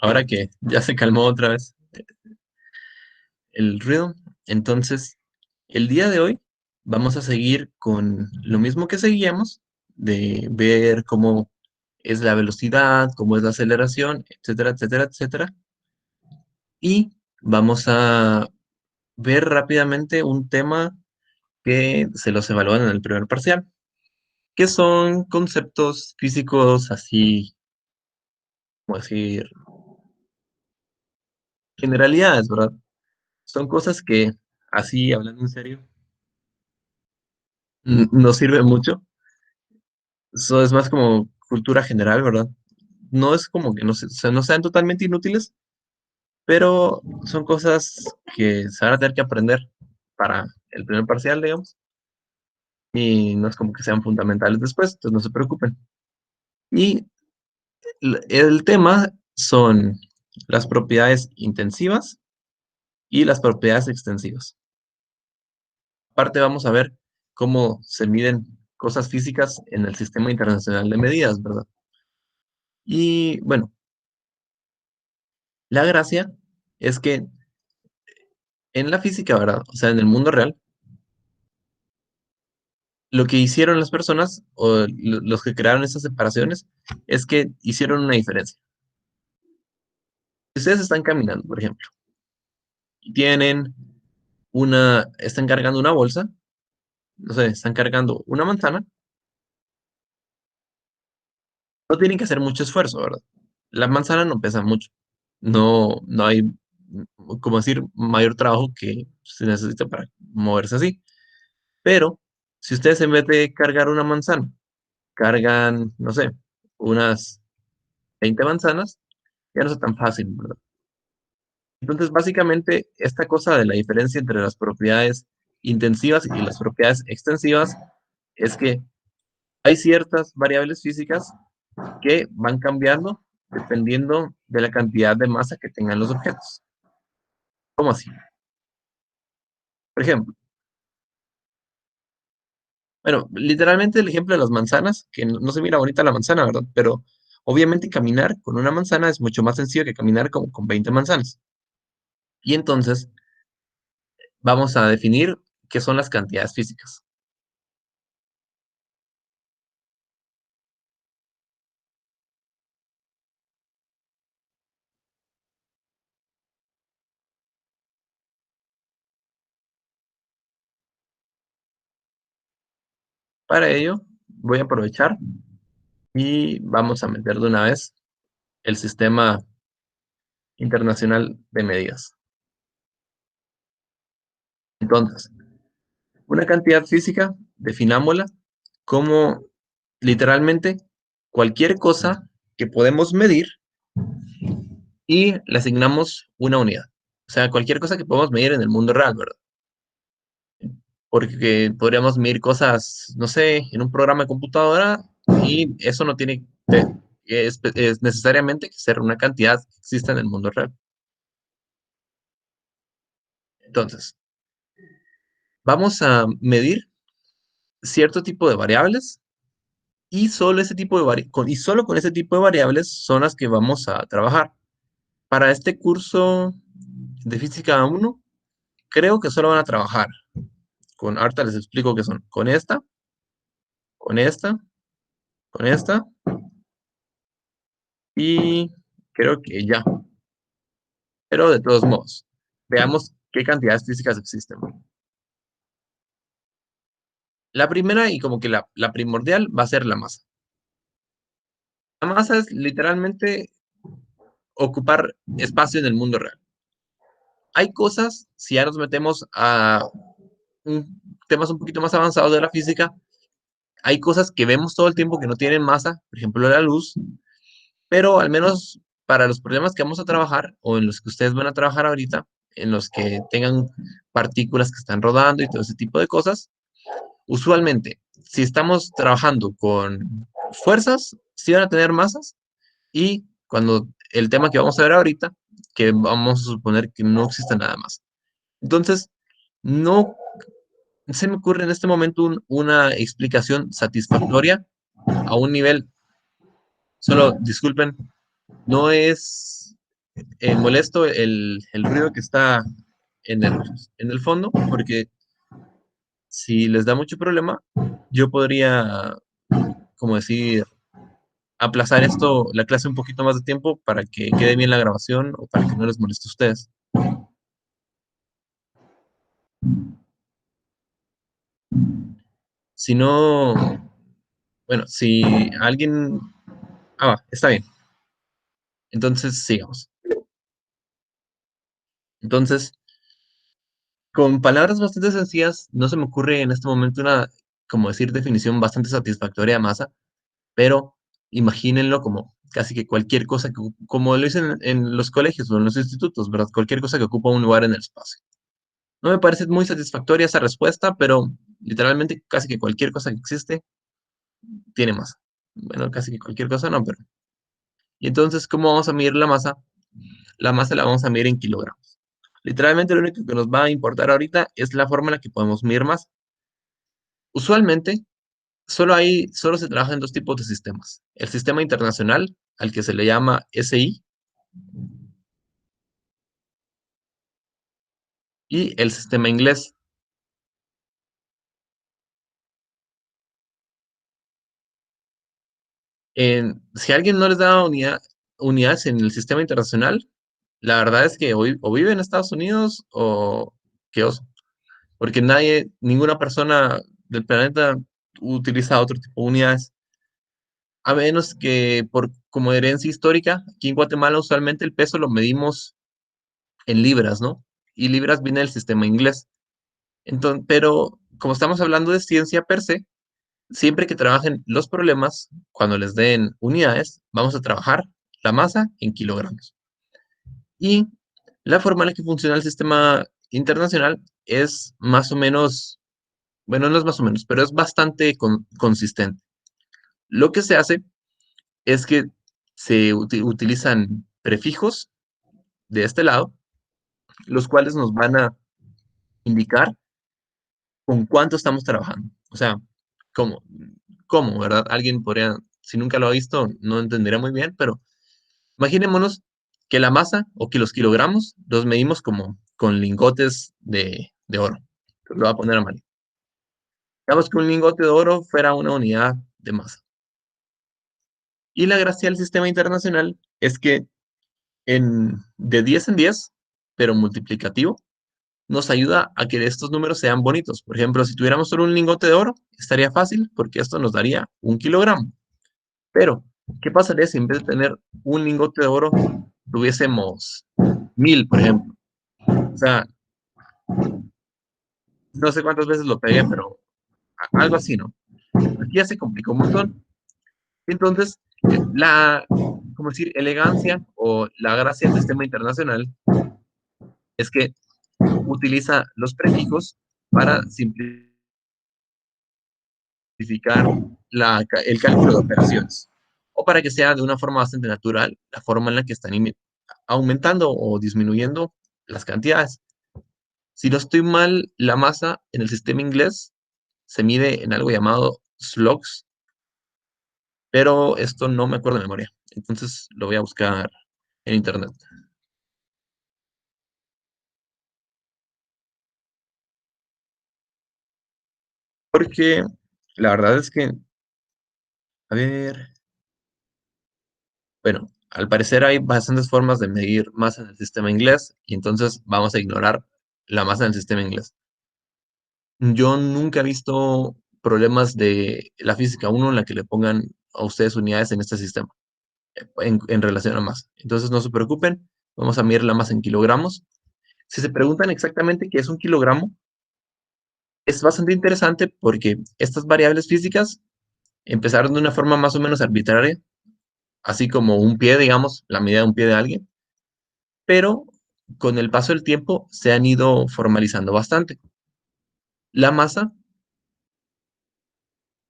ahora que ya se calmó otra vez el ruido, entonces el día de hoy vamos a seguir con lo mismo que seguíamos, de ver cómo es la velocidad, cómo es la aceleración, etcétera, etcétera, etcétera. Y vamos a ver rápidamente un tema que se los evalúan en el primer parcial, que son conceptos físicos así, como decir, generalidades, ¿verdad? Son cosas que, así hablando en serio, no sirve mucho. Eso es más como cultura general, ¿verdad? No es como que no, o sea, no sean totalmente inútiles, pero son cosas que se van a tener que aprender para el primer parcial, digamos, y no es como que sean fundamentales después, entonces no se preocupen. Y el tema son las propiedades intensivas y las propiedades extensivas. Aparte vamos a ver cómo se miden cosas físicas en el Sistema Internacional de Medidas, ¿verdad? Y bueno, la gracia es que en la física, ¿verdad? O sea, en el mundo real, lo que hicieron las personas o los que crearon esas separaciones es que hicieron una diferencia. Si ustedes están caminando, por ejemplo, y están cargando una bolsa, no sé, están cargando una manzana, no tienen que hacer mucho esfuerzo, ¿verdad? La manzana no pesa mucho. No hay, como decir, mayor trabajo que se necesita para moverse así. Pero, si ustedes en vez de cargar una manzana, cargan, no sé, unas 20 manzanas, ya no es tan fácil, ¿verdad? Entonces, básicamente, esta cosa de la diferencia entre las propiedades intensivas y las propiedades extensivas es que hay ciertas variables físicas que van cambiando dependiendo de la cantidad de masa que tengan los objetos. ¿Cómo así? Por ejemplo, bueno, literalmente el ejemplo de las manzanas, que no se mira bonita la manzana, ¿verdad? Pero obviamente caminar con una manzana es mucho más sencillo que caminar con 20 manzanas. Y entonces vamos a definir qué son las cantidades físicas. Para ello, voy a aprovechar y vamos a meter de una vez el Sistema Internacional de Medidas. Entonces, una cantidad física, definámosla como literalmente cualquier cosa que podemos medir y le asignamos una unidad. O sea, cualquier cosa que podamos medir en el mundo real, ¿verdad? Porque podríamos medir cosas, no sé, en un programa de computadora y eso no tiene es necesariamente que ser una cantidad que exista en el mundo real. Entonces, vamos a medir cierto tipo de variables y solo ese tipo y solo con ese tipo de variables son las que vamos a trabajar. Para este curso de física 1, creo que solo van a trabajar ahorita les explico qué son, con esta, con esta, y creo que ya. Pero de todos modos, veamos qué cantidades físicas existen. La primera y como que la primordial va a ser la masa. La masa es literalmente ocupar espacio en el mundo real. Hay cosas, si ya nos metemos a temas un poquito más avanzados de la física, hay cosas que vemos todo el tiempo que no tienen masa, por ejemplo la luz, pero al menos para los problemas que vamos a trabajar o en los que ustedes van a trabajar ahorita, en los que tengan partículas que están rodando y todo ese tipo de cosas, usualmente, si estamos trabajando con fuerzas, sí van a tener masas y cuando el tema que vamos a ver ahorita, que vamos a suponer que no existe nada más. Entonces, no se me ocurre en este momento una explicación satisfactoria a un nivel, solo disculpen, no es, molesto el ruido que está en el, en el fondo, porque si les da mucho problema, yo podría, como decir, aplazar esto, la clase un poquito más de tiempo para que quede bien la grabación o para que no les moleste a ustedes. Si no, bueno, si alguien... Ah, va, está bien. Entonces, sigamos. Entonces, con palabras bastante sencillas, no se me ocurre en este momento una, como decir, definición bastante satisfactoria de masa, pero imagínenlo como casi que cualquier cosa, que, como lo dicen en los colegios o en los institutos, ¿verdad? Cualquier cosa que ocupa un lugar en el espacio. No me parece muy satisfactoria esa respuesta, pero literalmente casi que cualquier cosa que existe tiene masa. Bueno, casi que cualquier cosa no, pero... Y entonces, ¿cómo vamos a medir la masa? La masa la vamos a medir en kilogramos. Literalmente lo único que nos va a importar ahorita es la forma en la que podemos medir masa. Usualmente, solo se trabaja en dos tipos de sistemas. El sistema internacional, al que se le llama SI, y el sistema inglés. Si alguien no les da unidades en el sistema internacional, la verdad es que o vive en Estados Unidos o qué oso, porque ninguna persona del planeta utiliza otro tipo de unidades, a menos que por como herencia histórica, aquí en Guatemala usualmente el peso lo medimos en libras, ¿no? Y libras viene del sistema inglés. Entonces, pero como estamos hablando de ciencia per se, siempre que trabajen los problemas, cuando les den unidades, vamos a trabajar la masa en kilogramos. Y la forma en la que funciona el sistema internacional es más o menos, bueno, no es más o menos, pero es bastante consistente. Lo que se hace es que se utilizan prefijos de este lado, los cuales nos van a indicar con cuánto estamos trabajando. O sea, cómo, cómo, ¿verdad? Alguien podría, si nunca lo ha visto, no entendería muy bien, pero imaginémonos que la masa o que los kilogramos los medimos como con lingotes de oro. Lo voy a poner a mano. Digamos que un lingote de oro fuera una unidad de masa. Y la gracia del sistema internacional es que de 10 en 10, pero multiplicativo, nos ayuda a que estos números sean bonitos. Por ejemplo, si tuviéramos solo un lingote de oro, estaría fácil porque esto nos daría 1 kilogramo. Pero, ¿qué pasaría si en vez de tener un lingote de oro, tuviésemos 1000, por ejemplo? O sea, no sé cuántas veces lo pegué, pero algo así, ¿no? Aquí ya se complicó un montón. Entonces, como decir, elegancia o la gracia del sistema internacional es que utiliza los prefijos para simplificar el cálculo de operaciones o para que sea de una forma bastante natural la forma en la que están aumentando o disminuyendo las cantidades. Si no estoy mal, la masa en el sistema inglés se mide en algo llamado slugs, pero esto no me acuerdo de memoria. Entonces lo voy a buscar en internet. Porque la verdad es que, a ver, bueno, al parecer hay bastantes formas de medir masa en el sistema inglés y entonces vamos a ignorar la masa en el sistema inglés. Yo nunca he visto problemas de la física uno en la que le pongan a ustedes unidades en este sistema, en relación a masa. Entonces no se preocupen, vamos a medir la masa en kilogramos. Si se preguntan exactamente qué es un kilogramo, es bastante interesante porque estas variables físicas empezaron de una forma más o menos arbitraria, así como un pie, digamos, la medida de un pie de alguien, pero con el paso del tiempo se han ido formalizando bastante. La masa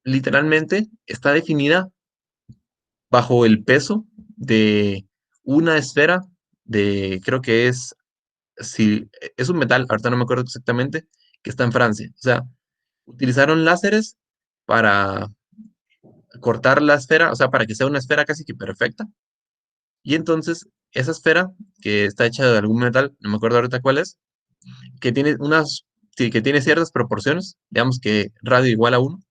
literalmente está definida bajo el peso de una esfera de, creo que es, si es un metal, ahorita no me acuerdo exactamente, que está en Francia. O sea, utilizaron láseres para cortar la esfera, o sea, para que sea una esfera casi que perfecta. Y entonces esa esfera que está hecha de algún metal, no me acuerdo ahorita cuál es, que tiene unas, sí, que tiene ciertas proporciones, digamos que radio igual a uno,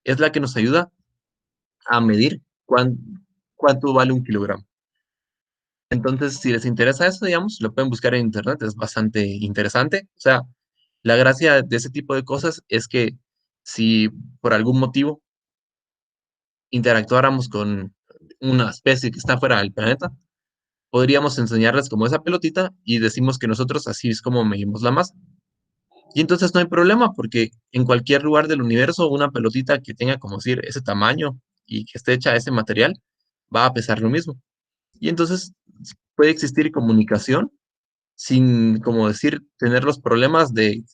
es la que nos ayuda a medir cuánto vale un kilogramo. Entonces, si les interesa eso, digamos, lo pueden buscar en internet, es bastante interesante. O sea, la gracia de ese tipo de cosas es que si por algún motivo interactuáramos con una especie que está fuera del planeta, podríamos enseñarles como esa pelotita y decimos que nosotros así es como medimos la masa. Y entonces no hay problema porque en cualquier lugar del universo una pelotita que tenga como decir ese tamaño y que esté hecha de ese material va a pesar lo mismo. Y entonces puede existir comunicación sin, como decir, tener los problemas de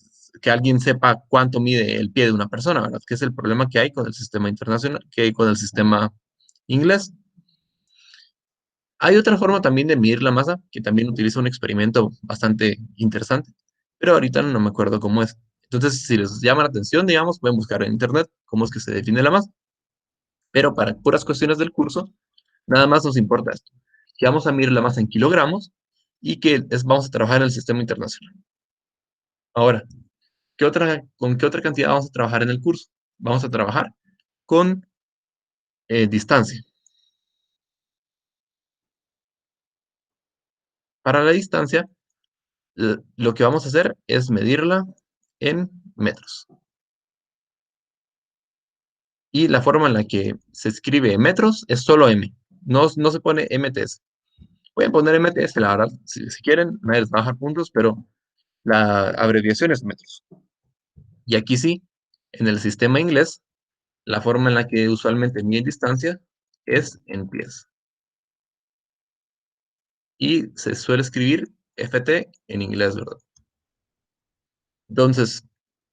que alguien sepa cuánto mide el pie de una persona, ¿verdad? Que es el problema que hay con el sistema internacional, que hay con el sistema inglés. Hay otra forma también de medir la masa, que también utiliza un experimento bastante interesante, pero ahorita no me acuerdo cómo es. Entonces, si les llama la atención, digamos, pueden buscar en internet cómo es que se define la masa. Pero para puras cuestiones del curso, nada más nos importa esto, que vamos a medir la masa en kilogramos y que vamos a trabajar en el sistema internacional. Ahora, ¿con qué otra cantidad vamos a trabajar en el curso? Vamos a trabajar con distancia. Para la distancia, lo que vamos a hacer es medirla en metros. Y la forma en la que se escribe metros es solo M. No se pone MTS. Pueden poner MTS, la verdad, si quieren, nadie les va a bajar puntos, pero la abreviación es metros. Y aquí sí, en el sistema inglés, la forma en la que usualmente miden distancia es en pies. Y se suele escribir FT en inglés, ¿verdad? Entonces,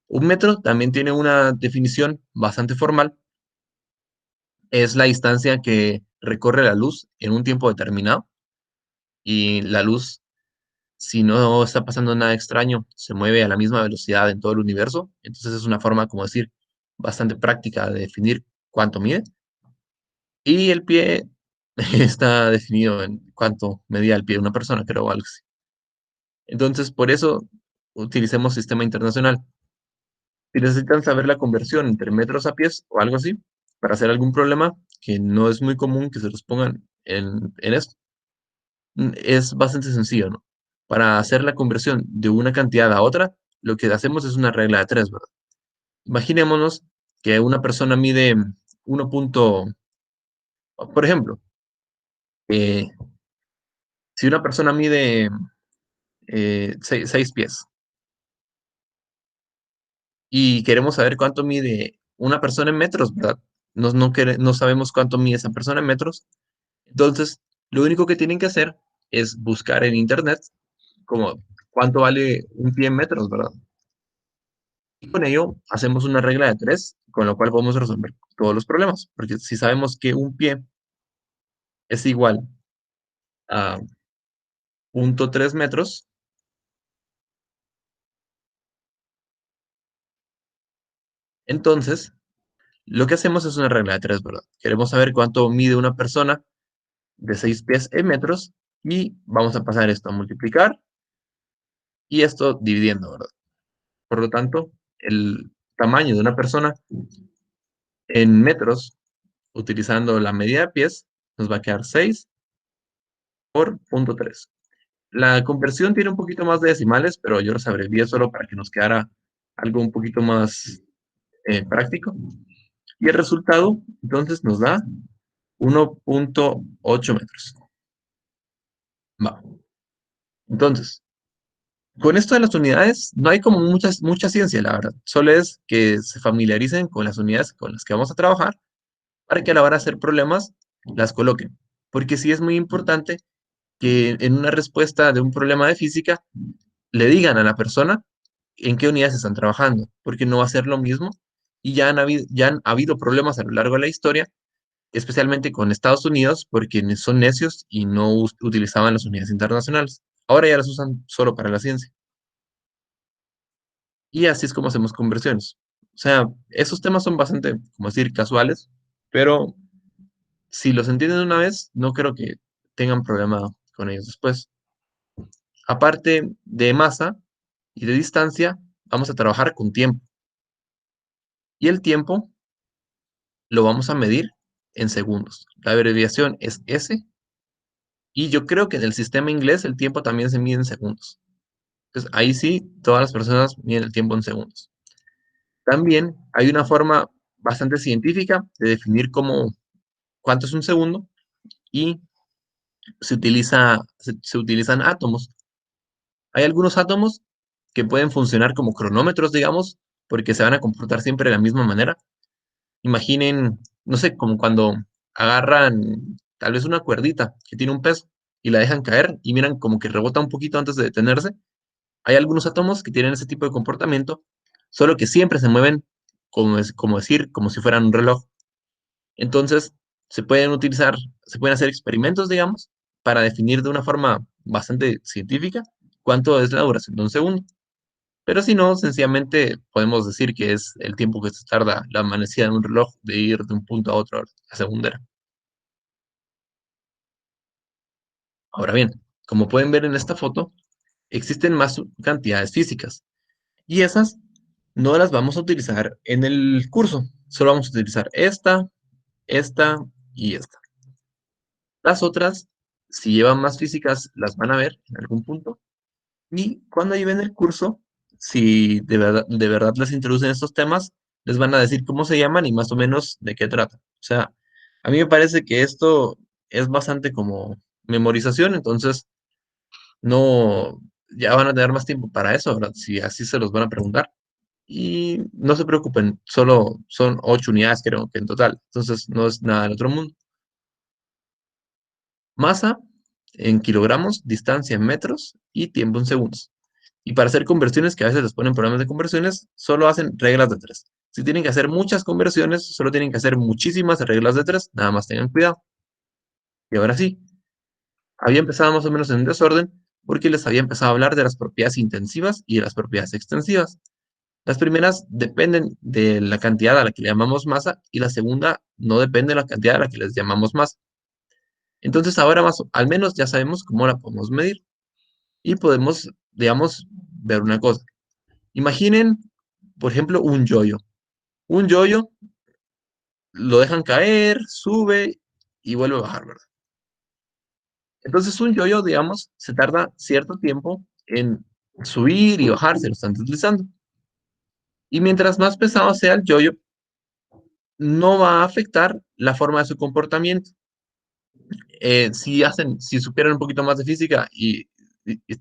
un metro también tiene una definición bastante formal. Es la distancia que recorre la luz en un tiempo determinado. Y la luz, si no está pasando nada extraño, se mueve a la misma velocidad en todo el universo. Entonces es una forma, como decir, bastante práctica de definir cuánto mide. Y el pie está definido en cuánto medía el pie de una persona, creo, o algo así. Entonces, por eso utilicemos sistema internacional. Si necesitan saber la conversión entre metros a pies o algo así, para hacer algún problema, que no es muy común que se los pongan en esto, es bastante sencillo, ¿no? Para hacer la conversión de una cantidad a otra, lo que hacemos es una regla de tres, ¿verdad? Imaginémonos que una persona mide 1 punto, por ejemplo, eh, si una persona mide 6 pies y queremos saber cuánto mide una persona en metros, ¿verdad? No sabemos cuánto mide esa persona en metros. Entonces, lo único que tienen que hacer es buscar en internet como cuánto vale un pie en metros, ¿verdad? Y con ello hacemos una regla de tres, con lo cual podemos resolver todos los problemas, porque si sabemos que un pie es igual a 0.3 metros, entonces lo que hacemos es una regla de tres, ¿verdad? Queremos saber cuánto mide una persona de 6 pies en metros y vamos a pasar esto a multiplicar y esto dividiendo, ¿verdad? Por lo tanto, el tamaño de una persona en metros, utilizando la medida de pies, nos va a quedar 6 por 0.3. La conversión tiene un poquito más de decimales, pero yo los abrevié solo para que nos quedara algo un poquito más práctico. Y el resultado, entonces, nos da 1.8 metros. Va. Entonces, con esto de las unidades, no hay como mucha ciencia, la verdad. Solo es que se familiaricen con las unidades con las que vamos a trabajar para que a la hora de hacer problemas las coloquen. Porque sí es muy importante que en una respuesta de un problema de física le digan a la persona en qué unidades están trabajando, porque no va a ser lo mismo. Y ya han habido problemas a lo largo de la historia, especialmente con Estados Unidos, porque son necios y no utilizaban las unidades internacionales. Ahora ya las usan solo para la ciencia. Y así es como hacemos conversiones. O sea, esos temas son bastante, como decir, casuales, pero si los entienden una vez, no creo que tengan problema con ellos después. Aparte de masa y de distancia, vamos a trabajar con tiempo. Y el tiempo lo vamos a medir en segundos. La abreviación es S, y yo creo que en el sistema inglés el tiempo también se mide en segundos. Entonces, ahí sí, todas las personas miden el tiempo en segundos. También hay una forma bastante científica de definir cuánto es un segundo, y se utilizan átomos. Hay algunos átomos que pueden funcionar como cronómetros, digamos, porque se van a comportar siempre de la misma manera. Imaginen, no sé, como cuando agarran tal vez una cuerdita que tiene un peso y la dejan caer y miran como que rebota un poquito antes de detenerse. Hay algunos átomos que tienen ese tipo de comportamiento, solo que siempre se mueven, como decir, como si fueran un reloj. Entonces, se pueden hacer experimentos, digamos, para definir de una forma bastante científica cuánto es la duración de un segundo. Pero si no, sencillamente podemos decir que es el tiempo que se tarda la manecilla de un reloj de ir de un punto a otro, a segundera. Ahora bien, como pueden ver en esta foto, existen más cantidades físicas, y esas no las vamos a utilizar en el curso. Solo vamos a utilizar esta y esta. Las otras, si llevan más físicas, las van a ver en algún punto. Y cuando lleven el curso, si de verdad les introducen estos temas, les van a decir cómo se llaman y más o menos de qué tratan. O sea, a mí me parece que esto es bastante como memorización, entonces no, ya van a tener más tiempo para eso, ¿verdad? Si así se los van a preguntar. Y no se preocupen, solo son 8 unidades, creo que en total. Entonces no es nada del otro mundo. Masa en kilogramos, distancia en metros y tiempo en segundos. Y para hacer conversiones, que a veces les ponen programas de conversiones, solo hacen reglas de tres. Si tienen que hacer muchas conversiones, solo tienen que hacer muchísimas reglas de tres, nada más tengan cuidado. Y ahora sí, había empezado más o menos en desorden porque les había empezado a hablar de las propiedades intensivas y de las propiedades extensivas. Las primeras dependen de la cantidad a la que le llamamos masa, y la segunda no depende de la cantidad a la que les llamamos masa. Entonces ahora al menos ya sabemos cómo la podemos medir y podemos, digamos, ver una cosa. Imaginen, por ejemplo, un yoyo. Un yoyo lo dejan caer, sube y vuelve a bajar, ¿verdad? Entonces un yoyo, digamos, se tarda cierto tiempo en subir y bajar, se lo están deslizando. Y mientras más pesado sea el yoyo, no va a afectar la forma de su comportamiento. Si supieran un poquito más de física y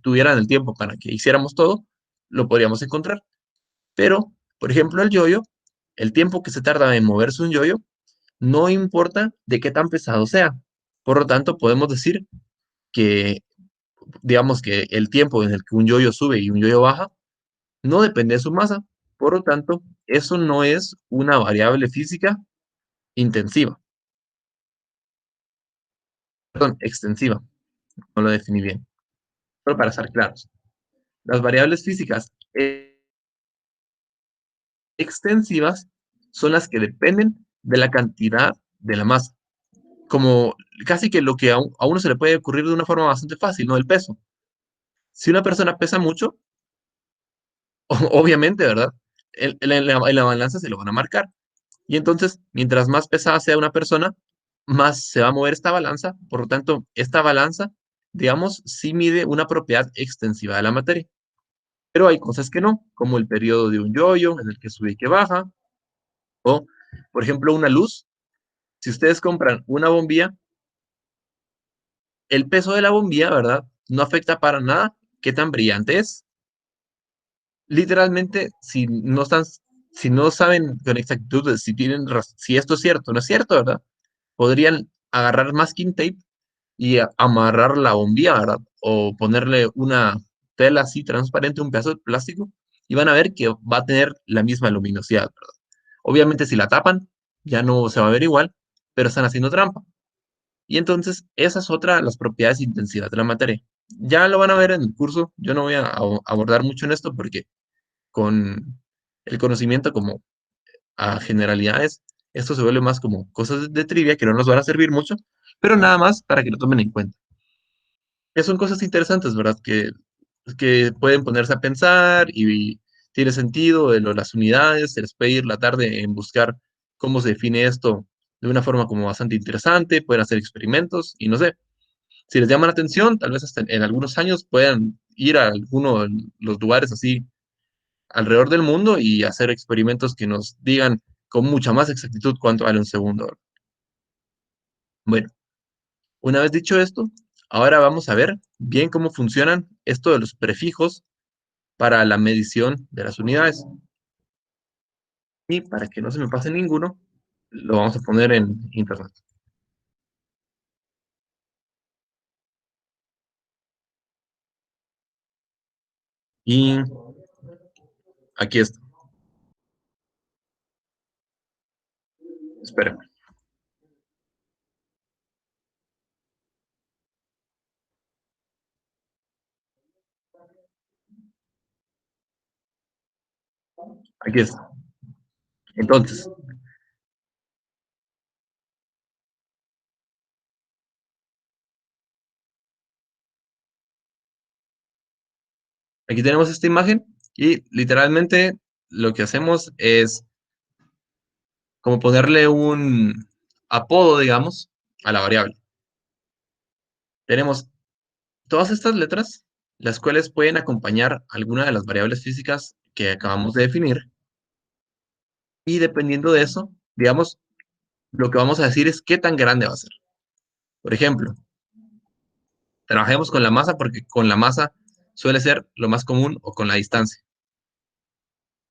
tuvieran el tiempo para que hiciéramos todo, lo podríamos encontrar. Pero, por ejemplo, el tiempo que se tarda en moverse un yoyo, no importa de qué tan pesado sea. Por lo tanto, podemos decir que, digamos que el tiempo en el que un yoyo sube y un yoyo baja no depende de su masa. Por lo tanto, eso no es una variable física intensiva, perdón, extensiva. No lo definí bien. Pero para estar claros, las variables físicas extensivas son las que dependen de la cantidad de la masa. Como casi que lo que a uno se le puede ocurrir de una forma bastante fácil, ¿no? El peso. Si una persona pesa mucho, obviamente, ¿verdad? En la balanza se lo van a marcar. Y entonces, mientras más pesada sea una persona, más se va a mover esta balanza. Por lo tanto, esta balanza, digamos, sí mide una propiedad extensiva de la materia. Pero hay cosas que no, como el periodo de un yoyo, en el que sube y que baja, o, por ejemplo, una luz. Si ustedes compran una bombilla, el peso de la bombilla, ¿verdad? No afecta para nada qué tan brillante es. Literalmente, si no saben con exactitud si esto es cierto o no es cierto, ¿verdad? Podrían agarrar masking tape y amarrar la bombilla, ¿verdad? O ponerle una tela así transparente, un pedazo de plástico, y van a ver que va a tener la misma luminosidad, ¿verdad? Obviamente, si la tapan, ya no se va a ver igual, pero están haciendo trampa. Y entonces, esa es otra de las propiedades intensivas de la materia. Ya lo van a ver en el curso. Yo no voy a abordar mucho en esto porque con el conocimiento como a generalidades, esto se vuelve más como cosas de trivia que no nos van a servir mucho, pero nada más para que lo tomen en cuenta. que son cosas interesantes, ¿verdad? Que pueden ponerse a pensar y tiene sentido de las unidades, se les puede ir la tarde en buscar cómo se define esto de una forma como bastante interesante, pueden hacer experimentos y no sé, si les llama la atención, tal vez hasta en algunos años puedan ir a alguno de los lugares así alrededor del mundo y hacer experimentos que nos digan con mucha más exactitud cuánto vale un segundo. Bueno, una vez dicho esto, ahora vamos a ver bien cómo funcionan esto de los prefijos para la medición de las unidades. Y para que no se me pase ninguno, lo vamos a poner en internet. Y aquí está. Espérenme. Aquí está. Entonces, aquí tenemos esta imagen y literalmente lo que hacemos es como ponerle un apodo, digamos, a la variable. Tenemos todas estas letras, las cuales pueden acompañar alguna de las variables físicas que acabamos de definir, y dependiendo de eso, digamos, lo que vamos a decir es qué tan grande va a ser. Por ejemplo, trabajemos con la masa porque con la masa suele ser lo más común o con la distancia.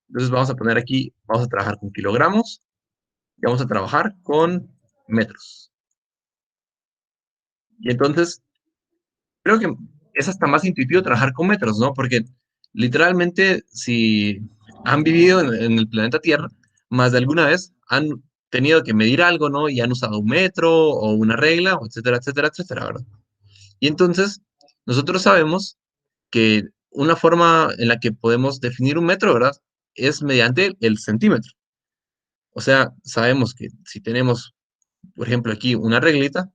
Entonces vamos a poner aquí, vamos a trabajar con kilogramos y vamos a trabajar con metros. Y entonces creo que es hasta más intuitivo trabajar con metros, ¿no? Porque literalmente, si han vivido en el planeta Tierra, más de alguna vez han tenido que medir algo, ¿no? Y han usado un metro o una regla, o etcétera, etcétera, etcétera, ¿verdad? Y entonces, nosotros sabemos que una forma en la que podemos definir un metro, ¿verdad? Es mediante el centímetro. O sea, sabemos que si tenemos, por ejemplo, aquí una reglita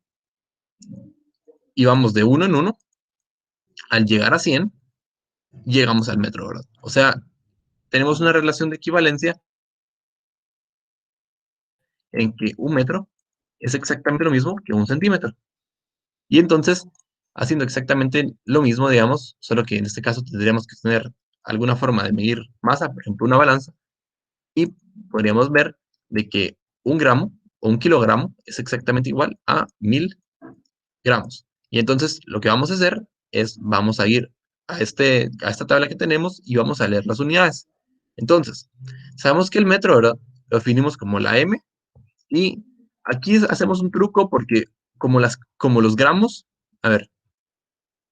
y vamos de uno en uno, al llegar a 100 llegamos al metro, ¿verdad? O sea, tenemos una relación de equivalencia en que un metro es exactamente lo mismo que un centímetro. Y entonces, haciendo exactamente lo mismo, digamos, solo que en este caso tendríamos que tener alguna forma de medir masa, por ejemplo, una balanza, y podríamos ver de que un gramo o un kilogramo es exactamente igual a 1000 gramos. Y entonces, lo que vamos a hacer es, vamos a ir a esta tabla que tenemos y vamos a leer las unidades. Entonces, sabemos que el metro, ¿verdad? Lo definimos como la M. Y aquí hacemos un truco porque como los gramos, a ver,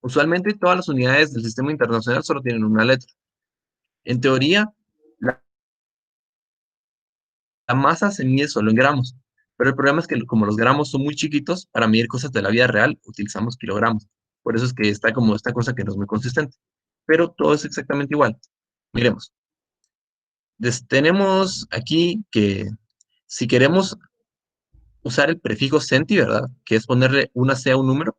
usualmente todas las unidades del sistema internacional solo tienen una letra. En teoría, la masa se mide solo en gramos, pero el problema es que como los gramos son muy chiquitos, para medir cosas de la vida real utilizamos kilogramos. Por eso es que está como esta cosa que no es muy consistente. Pero todo es exactamente igual. Miremos, tenemos aquí que si queremos usar el prefijo centi, ¿verdad? Que es ponerle una C a un número,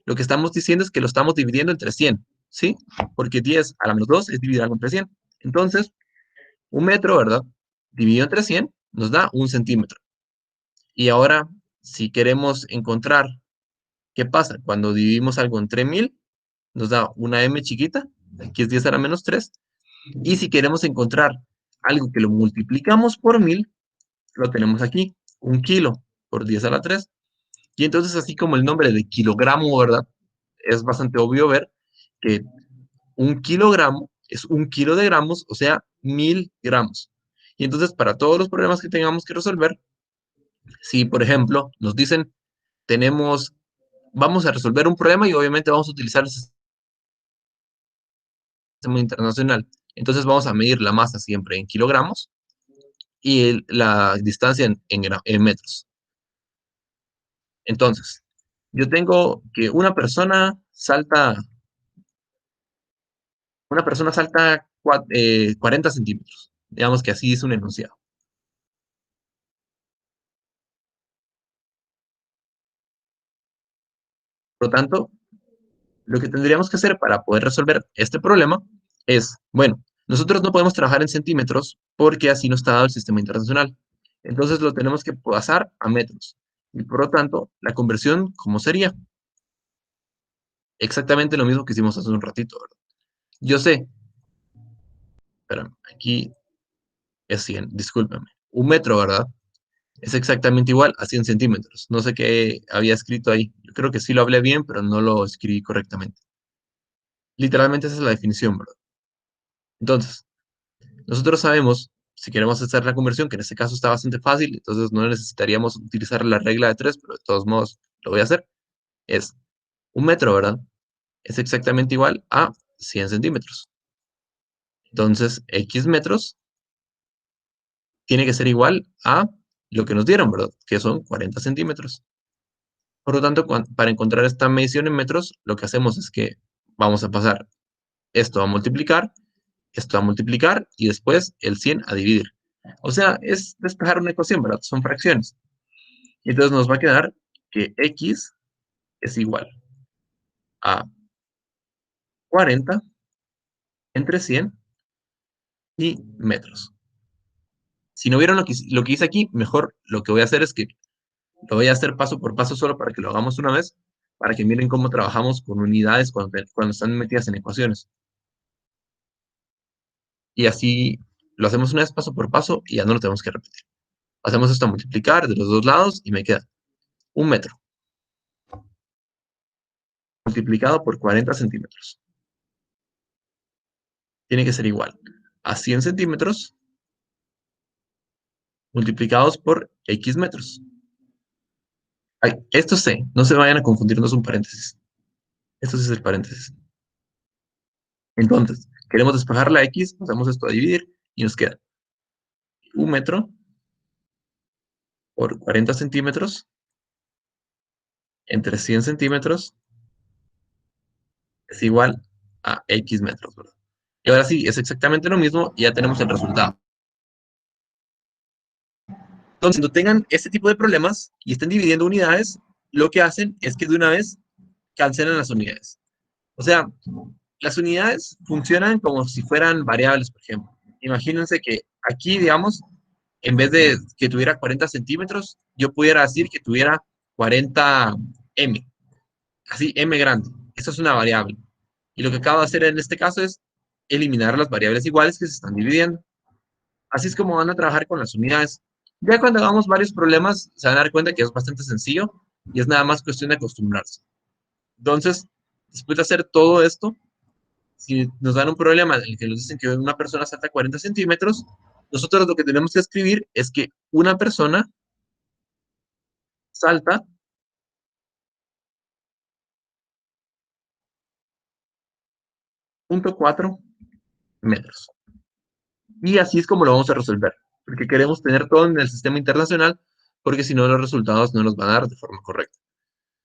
lo que estamos diciendo es que lo estamos dividiendo entre 100, ¿sí? Porque 10 a la menos 2 es dividir algo entre 100. Entonces, un metro, ¿verdad? Dividido entre 100 nos da un centímetro. Y ahora, si queremos encontrar qué pasa cuando dividimos algo entre 1000, nos da una m chiquita, aquí es 10 a la menos 3. Y si queremos encontrar algo que lo multiplicamos por 1000, lo tenemos aquí, un kilo por 10 a la 3. Y entonces, así como el nombre de kilogramo, ¿verdad? Es bastante obvio ver que un kilogramo es un kilo de gramos, o sea, 1000 gramos. Y entonces, para todos los problemas que tengamos que resolver, si por ejemplo nos dicen, vamos a resolver un problema y obviamente vamos a utilizar el sistema internacional. Entonces vamos a medir la masa siempre en kilogramos y la distancia en metros. Entonces, yo tengo que una persona salta 40 centímetros. Digamos que así es un enunciado. Por lo tanto, Lo que tendríamos que hacer para poder resolver este problema es, bueno, nosotros no podemos trabajar en centímetros porque así no está dado el sistema internacional. Entonces lo tenemos que pasar a metros. Y por lo tanto, la conversión, ¿cómo sería? Exactamente lo mismo que hicimos hace un ratito, ¿verdad? Yo sé, pero aquí es 100, discúlpeme. Un metro, ¿verdad? Es exactamente igual a 100 centímetros. No sé qué había escrito ahí. Yo creo que sí lo hablé bien, pero no lo escribí correctamente. Literalmente esa es la definición, ¿verdad? Entonces, nosotros sabemos, si queremos hacer la conversión, que en este caso está bastante fácil, entonces no necesitaríamos utilizar la regla de 3, pero de todos modos lo voy a hacer, es un metro, ¿verdad? Es exactamente igual a 100 centímetros. Entonces, X metros tiene que ser igual a lo que nos dieron, ¿verdad? Que son 40 centímetros. Por lo tanto, para encontrar esta medición en metros, lo que hacemos es que vamos a pasar esto a multiplicar, esto a multiplicar y después el 100 a dividir. O sea, es despejar una ecuación, ¿verdad? Son fracciones. Y entonces nos va a quedar que X es igual a 40 entre 100 y metros. Si no vieron lo que hice aquí, mejor lo que voy a hacer es que lo voy a hacer paso por paso solo para que lo hagamos una vez, para que miren cómo trabajamos con unidades cuando están metidas en ecuaciones. Y así lo hacemos una vez paso por paso y ya no lo tenemos que repetir. Hacemos esto a multiplicar de los dos lados y me queda un metro multiplicado por 40 centímetros. Tiene que ser igual a 100 centímetros multiplicados por X metros. Ay, esto C, no se vayan a confundir, no es un paréntesis. Esto sí es el paréntesis. Entonces, queremos despejar la X, hacemos esto a dividir y nos queda un metro por 40 centímetros entre 100 centímetros es igual a X metros, ¿verdad? Y ahora sí, es exactamente lo mismo y ya tenemos el resultado. Entonces, cuando tengan este tipo de problemas y estén dividiendo unidades, lo que hacen es que de una vez cancelan las unidades. O sea, las unidades funcionan como si fueran variables, por ejemplo. Imagínense que aquí, digamos, en vez de que tuviera 40 centímetros, yo pudiera decir que tuviera 40 m, así m grande. Eso es una variable. Y lo que acabo de hacer en este caso es eliminar las variables iguales que se están dividiendo. Así es como van a trabajar con las unidades. Ya cuando hagamos varios problemas, se van a dar cuenta que es bastante sencillo y es nada más cuestión de acostumbrarse. Entonces, después de hacer todo esto, si nos dan un problema en el que nos dicen que una persona salta 40 centímetros, nosotros lo que tenemos que escribir es que una persona salta 0.4 metros. Y así es como lo vamos a resolver, porque queremos tener todo en el sistema internacional, porque si no los resultados no nos van a dar de forma correcta.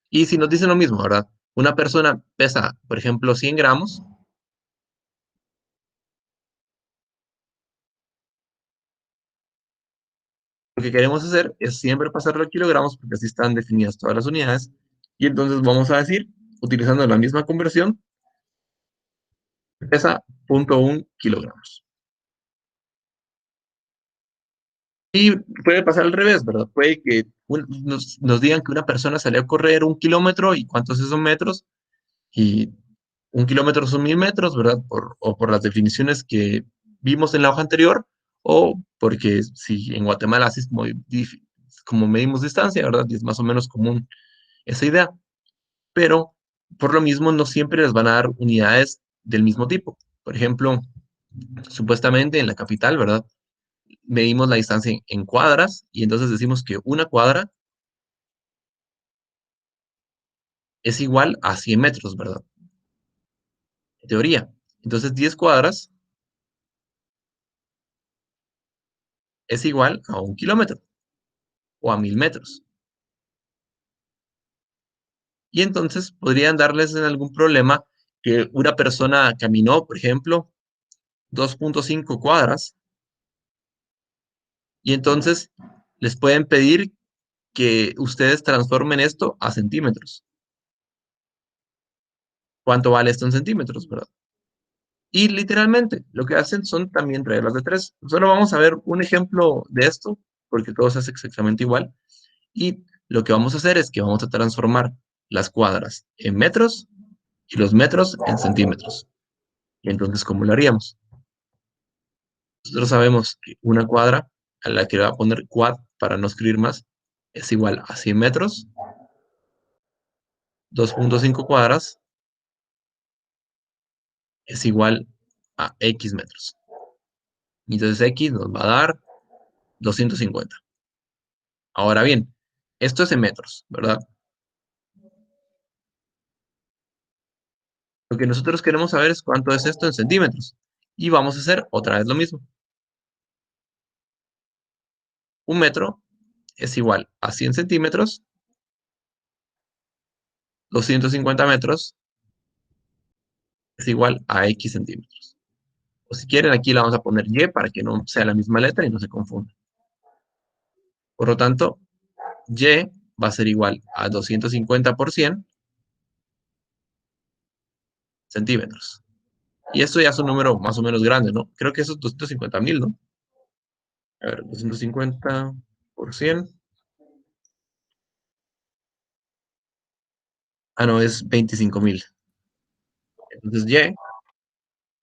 Y si nos dicen lo mismo, ¿verdad? Una persona pesa, por ejemplo, 100 gramos, lo que queremos hacer es siempre pasarlo a kilogramos, porque así están definidas todas las unidades, y entonces vamos a decir, utilizando la misma conversión, pesa 0.1 kilogramos. Y puede pasar al revés, ¿verdad? Puede que nos digan que una persona salió a correr 1 kilómetro y cuántos son metros, y 1 kilómetro son 1000 metros, ¿verdad? O por las definiciones que vimos en la hoja anterior, o porque si en Guatemala así es como medimos distancia, ¿verdad? Y es más o menos común esa idea. Pero por lo mismo no siempre les van a dar unidades del mismo tipo. Por ejemplo, supuestamente en la capital, ¿verdad? Medimos la distancia en cuadras y entonces decimos que una cuadra es igual a 100 metros, ¿verdad? En teoría. Entonces 10 cuadras es igual a 1 kilómetro o a 1000 metros. Y entonces podrían darles en algún problema que una persona caminó, por ejemplo, 2.5 cuadras y entonces les pueden pedir que ustedes transformen esto a centímetros. cuánto vale esto en centímetros, ¿verdad? Y literalmente, lo que hacen son también reglas de tres. Solo vamos a ver un ejemplo de esto, porque todo se hace exactamente igual. Y lo que vamos a hacer es que vamos a transformar las cuadras en metros y los metros en centímetros. Y entonces, ¿cómo lo haríamos? Nosotros sabemos que una cuadra, a la que le voy a poner quad para no escribir más, es igual a 100 metros, 2.5 cuadras es igual a X metros. Y entonces X nos va a dar 250. Ahora bien, esto es en metros, ¿verdad? Lo que nosotros queremos saber es cuánto es esto en centímetros. Y vamos a hacer otra vez lo mismo. Un metro es igual a 100 centímetros, 250 metros es igual a X centímetros. O si quieren, aquí la vamos a poner Y para que no sea la misma letra y no se confunda. Por lo tanto, Y va a ser igual a 250 por 100 centímetros. Y esto ya es un número más o menos grande, ¿no? Creo que eso es 250.000, ¿no? A ver, 250 por 100. Ah, no, es 25.000. Entonces Y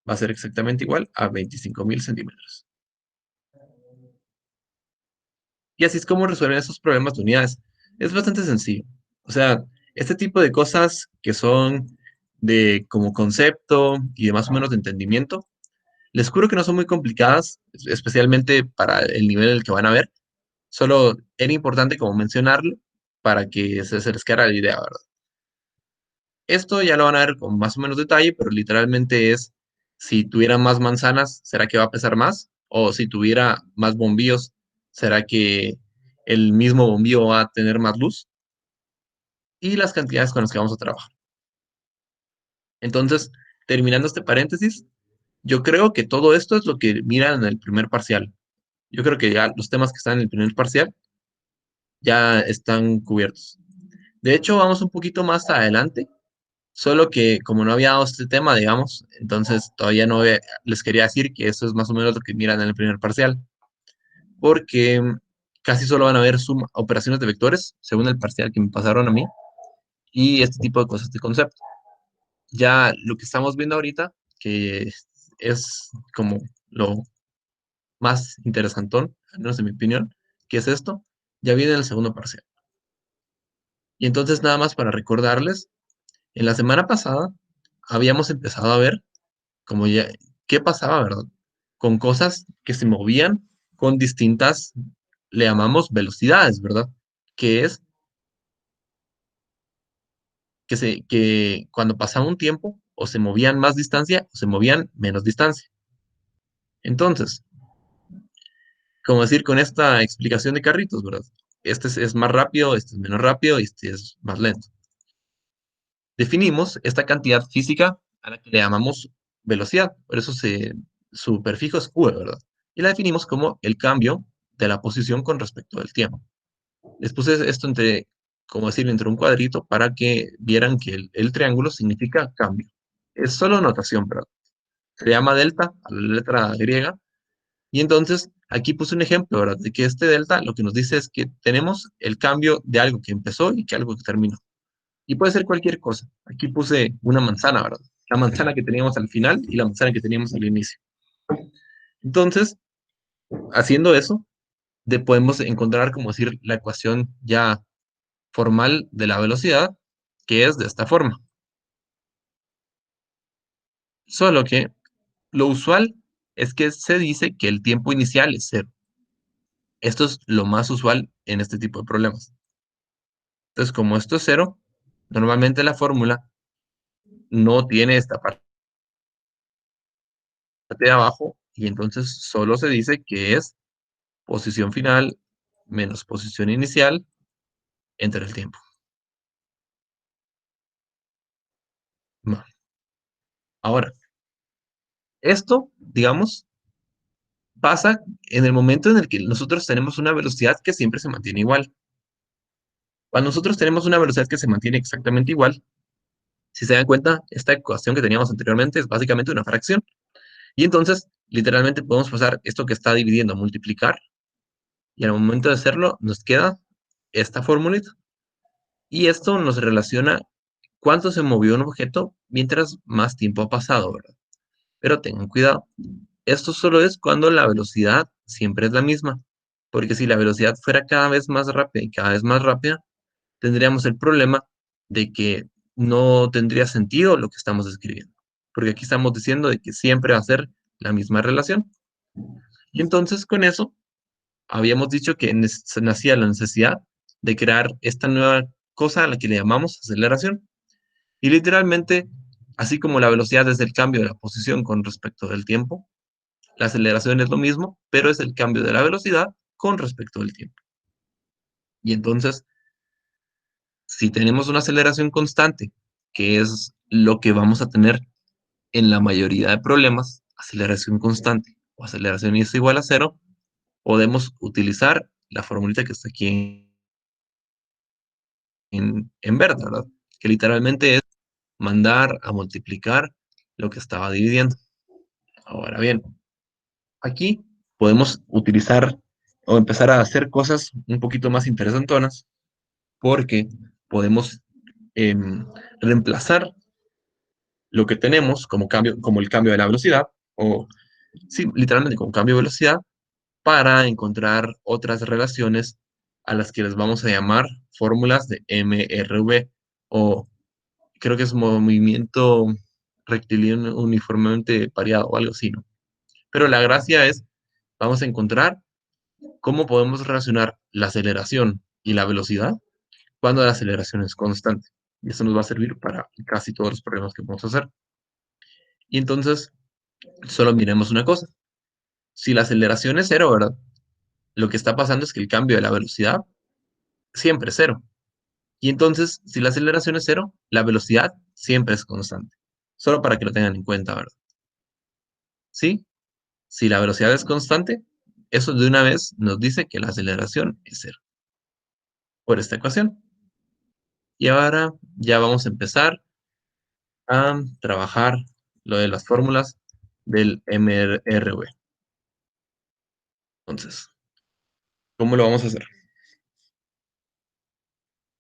va a ser exactamente igual a 25.000 centímetros. Y así es como resuelven esos problemas de unidades. Es bastante sencillo. O sea, este tipo de cosas que son de como concepto y de más o menos de entendimiento, les juro que no son muy complicadas, especialmente para el nivel en el que van a ver. Solo era importante como mencionarlo para que se les quedara la idea, ¿verdad? Esto ya lo van a ver con más o menos detalle, pero literalmente es, si tuviera más manzanas, ¿será que va a pesar más? O si tuviera más bombillos, ¿será que el mismo bombillo va a tener más luz? Y las cantidades con las que vamos a trabajar. Entonces, terminando este paréntesis, yo creo que todo esto es lo que miran en el primer parcial. Yo creo que ya los temas que están en el primer parcial ya están cubiertos. De hecho, vamos un poquito más adelante. Solo que como no había dado este tema, digamos, entonces todavía no les quería decir que eso es más o menos lo que miran en el primer parcial, porque casi solo van a ver suma, operaciones de vectores, según el parcial que me pasaron a mí, y este tipo de cosas de concepto. Ya lo que estamos viendo ahorita, que es como lo más interesantón, al menos en mi opinión, que es esto, ya viene el segundo parcial. Y entonces nada más para recordarles, en la semana pasada habíamos empezado a ver como ya, ¿qué pasaba, verdad? Con cosas que se movían con distintas, le llamamos velocidades, ¿verdad? Que es que cuando pasaba un tiempo, o se movían más distancia, o se movían menos distancia. Entonces, como decir con esta explicación de carritos, ¿verdad? Este es más rápido, este es menos rápido y este es más lento. Definimos esta cantidad física a la que le llamamos velocidad, por eso su prefijo es Q, ¿verdad? Y la definimos como el cambio de la posición con respecto al tiempo. Les puse esto entre, como decir, entre un cuadrito para que vieran que el triángulo significa cambio. Es solo notación, ¿verdad? Se llama delta a la letra griega. Y entonces aquí puse un ejemplo, ¿verdad? De que este delta lo que nos dice es que tenemos el cambio de algo que empezó y que algo que terminó. Y puede ser cualquier cosa. Aquí puse una manzana, ¿verdad? La manzana que teníamos al final y la manzana que teníamos al inicio. Entonces, haciendo eso, podemos encontrar, como decir, la ecuación ya formal de la velocidad, que es de esta forma. Solo que lo usual es que se dice que el tiempo inicial es cero. Esto es lo más usual en este tipo de problemas. Entonces, como esto es cero, normalmente la fórmula no tiene esta parte de abajo y entonces solo se dice que es posición final menos posición inicial entre el tiempo. No. Ahora, esto, digamos, pasa en el momento en el que nosotros tenemos una velocidad que siempre se mantiene igual. Cuando nosotros tenemos una velocidad que se mantiene exactamente igual, Si se dan cuenta, esta ecuación que teníamos anteriormente es básicamente una fracción. Y entonces, literalmente podemos pasar esto que está dividiendo a multiplicar, y al momento de hacerlo, nos queda esta formulita. Y esto nos relaciona cuánto se movió un objeto mientras más tiempo ha pasado, ¿verdad? Pero tengan cuidado, esto solo es cuando la velocidad siempre es la misma, porque si la velocidad fuera cada vez más rápida y cada vez más rápida, tendríamos el problema de que no tendría sentido lo que estamos escribiendo, porque aquí estamos diciendo de que siempre va a ser la misma relación. Y entonces con eso habíamos dicho que nacía la necesidad de crear esta nueva cosa a la que le llamamos aceleración. Y literalmente, así como la velocidad es el cambio de la posición con respecto del tiempo, la aceleración es lo mismo, pero es el cambio de la velocidad con respecto del tiempo. Y entonces, si tenemos una aceleración constante, que es lo que vamos a tener en la mayoría de problemas, aceleración constante o aceleración es igual a cero, podemos utilizar la formulita que está aquí en verde, ¿verdad? Que literalmente es mandar a multiplicar lo que estaba dividiendo. Ahora bien, aquí podemos utilizar o empezar a hacer cosas un poquito más interesantonas porque podemos reemplazar lo que tenemos como cambio, como el cambio de la velocidad, o sí, literalmente como cambio de velocidad, para encontrar otras relaciones a las que les vamos a llamar fórmulas de MRV, o creo que es movimiento rectilíneo uniformemente pareado o algo así, ¿no? Pero la gracia es, vamos a encontrar cómo podemos relacionar la aceleración y la velocidad cuando la aceleración es constante. Y eso nos va a servir para casi todos los problemas que vamos a hacer. Y entonces, solo miremos una cosa. Si la aceleración es cero, ¿verdad? Lo que está pasando es que el cambio de la velocidad siempre es cero. Y entonces, si la aceleración es cero, la velocidad siempre es constante. Solo para que lo tengan en cuenta, ¿verdad? ¿Sí? Si la velocidad es constante, eso de una vez nos dice que la aceleración es cero por esta ecuación. Y ahora ya vamos a empezar a trabajar lo de las fórmulas del MRV. Entonces, ¿cómo lo vamos a hacer?